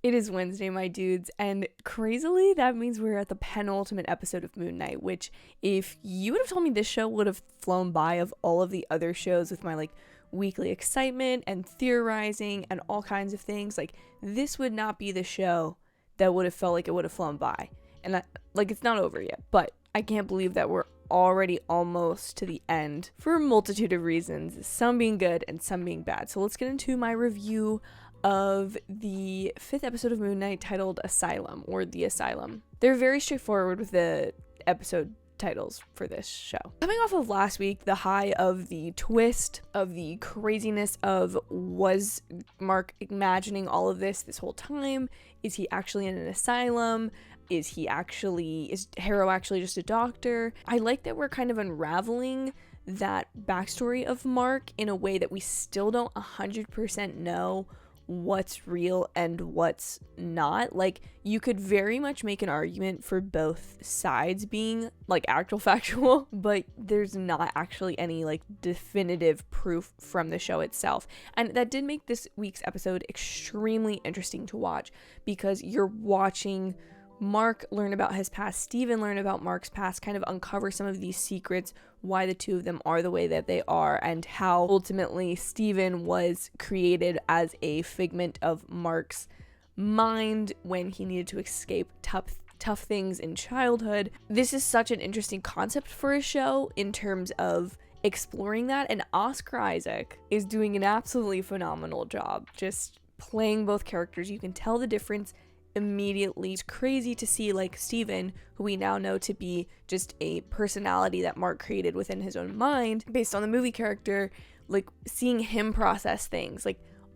It is Wednesday, my dudes, and crazily, that means we're at the penultimate episode of Moon Knight, which, if you would have told me this show would have flown by of all of the other shows with my, weekly excitement and theorizing and all kinds of things, this would not be the show that would have felt like it would have flown by. And, it's not over yet, but I can't believe that we're already almost to the end for a multitude of reasons, some being good and some being bad. So let's get into my review of the 5th episode of Moon Knight titled Asylum, or The Asylum. They're very straightforward with the episode titles for this show. Coming off of last week, the high of the twist, of the craziness of, was Mark imagining all of this whole time? Is he actually in an asylum? Is Harrow actually just a doctor? I like that we're kind of unraveling that backstory of Mark in a way that we still don't 100% know what's real and what's not. You could very much make an argument for both sides being actual factual, but there's not actually any definitive proof from the show itself. And that did make this week's episode extremely interesting to watch, because you're watching Mark learn about his past, Steven learn about Mark's past, kind of uncover some of these secrets, why the two of them are the way that they are, and how ultimately Steven was created as a figment of Mark's mind when he needed to escape tough things in childhood. This is such an interesting concept for a show in terms of exploring that, and Oscar Isaac is doing an absolutely phenomenal job just playing both characters. You can tell the difference immediately. It's crazy to see Steven, who we now know to be just a personality that Mark created within his own mind based on the movie character, seeing him process things.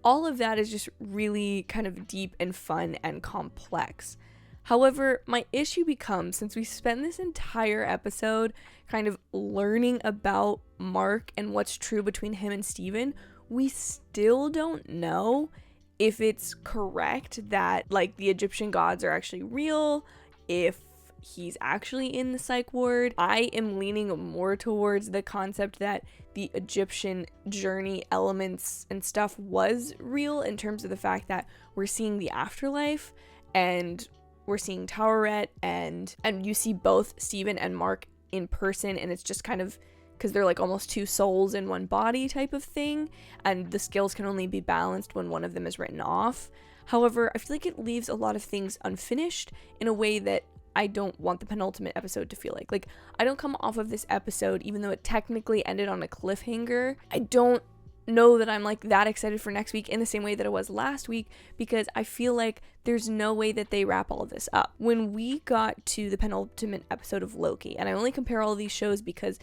All of that is just really kind of deep and fun and complex. However, my issue becomes, since we spend this entire episode kind of learning about Mark and what's true between him and Steven, we still don't know if it's correct that the Egyptian gods are actually real, if he's actually in the psych ward. I am leaning more towards the concept that the Egyptian journey elements and stuff was real, in terms of the fact that we're seeing the afterlife and we're seeing Taweret, and you see both Steven and Mark in person, and it's just kind of because they're almost two souls in one body type of thing, and the scales can only be balanced when one of them is written off. However, I feel like it leaves a lot of things unfinished in a way that I don't want the penultimate episode to feel like. I don't come off of this episode, even though it technically ended on a cliffhanger, I don't know that I'm that excited for next week in the same way that I was last week, because I feel like there's no way that they wrap all this up. When we got to the penultimate episode of Loki, and I only compare all these shows because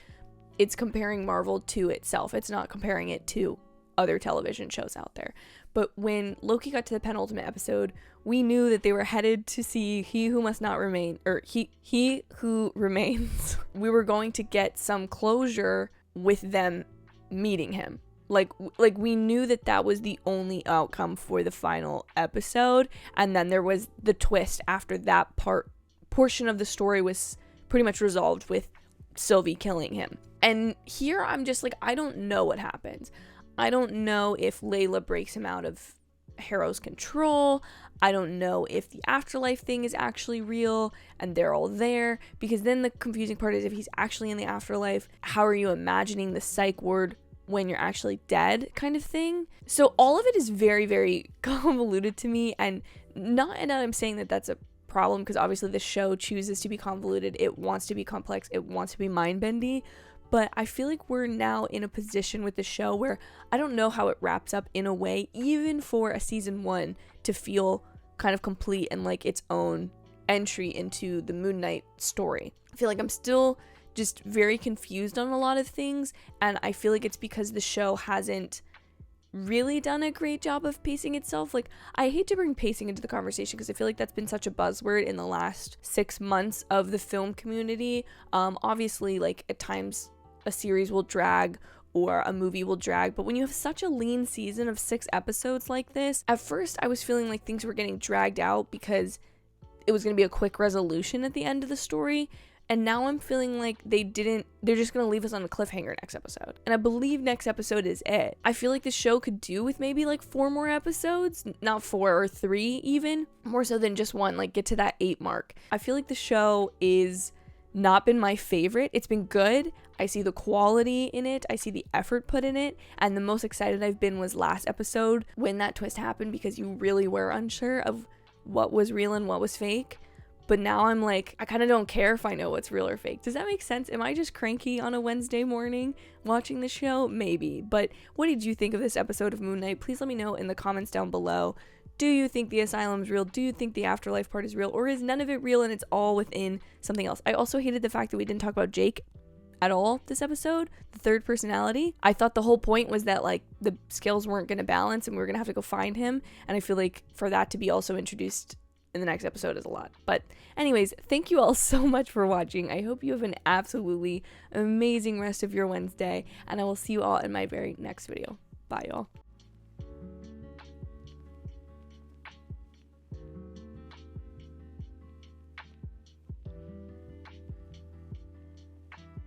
it's comparing Marvel to itself. It's not comparing it to other television shows out there. But when Loki got to the penultimate episode, we knew that they were headed to see He Who Must Not Remain, or He Who Remains. We were going to get some closure with them meeting him. We knew that was the only outcome for the final episode. And then there was the twist after that portion of the story was pretty much resolved with Sylvie killing him. And here I'm just I don't know what happens. I don't know if Layla breaks him out of Harrow's control. I don't know if the afterlife thing is actually real and they're all there, because then the confusing part is, if he's actually in the afterlife, how are you imagining the psych ward when you're actually dead kind of thing? So all of it is very, very convoluted to me, and not that I'm saying that that's a problem, because obviously the show chooses to be convoluted. It wants to be complex. It wants to be mind-bendy. But I feel like we're now in a position with the show where I don't know how it wraps up in a way, even for a season 1 to feel kind of complete and its own entry into the Moon Knight story. I feel like I'm still just very confused on a lot of things, and I feel like it's because the show hasn't really done a great job of pacing itself. I hate to bring pacing into the conversation, because I feel like that's been such a buzzword in the last 6 months of the film community. Obviously, at times a series will drag or a movie will drag, but when you have such a lean season of 6 episodes like this, at first I was feeling like things were getting dragged out because it was going to be a quick resolution at the end of the story, And now I'm feeling like they're just going to leave us on a cliffhanger next episode. And I believe next episode is it. I feel like the show could do with maybe like 4 more episodes, not 4 or 3 even, more so than just 1, like get to that 8 mark. I feel like the show is not been my favorite. It's been good. I see the quality in it. I see the effort put in it. And the most excited I've been was last episode when that twist happened, because you really were unsure of what was real and what was fake. But now I'm like, I kind of don't care if I know what's real or fake. Does that make sense? Am I just cranky on a Wednesday morning watching the show? Maybe. But what did you think of this episode of Moon Knight? Please let me know in the comments down below. Do you think the asylum's real? Do you think the afterlife part is real? Or is none of it real and it's all within something else? I also hated the fact that we didn't talk about Jake at all this episode, the third personality. I thought the whole point was that like the scales weren't going to balance and we were going to have to go find him. And I feel like for that to be also introduced in the next episode is a lot. But anyways, thank you all so much for watching. I hope you have an absolutely amazing rest of your Wednesday, and I will see you all in my very next video. Bye, y'all.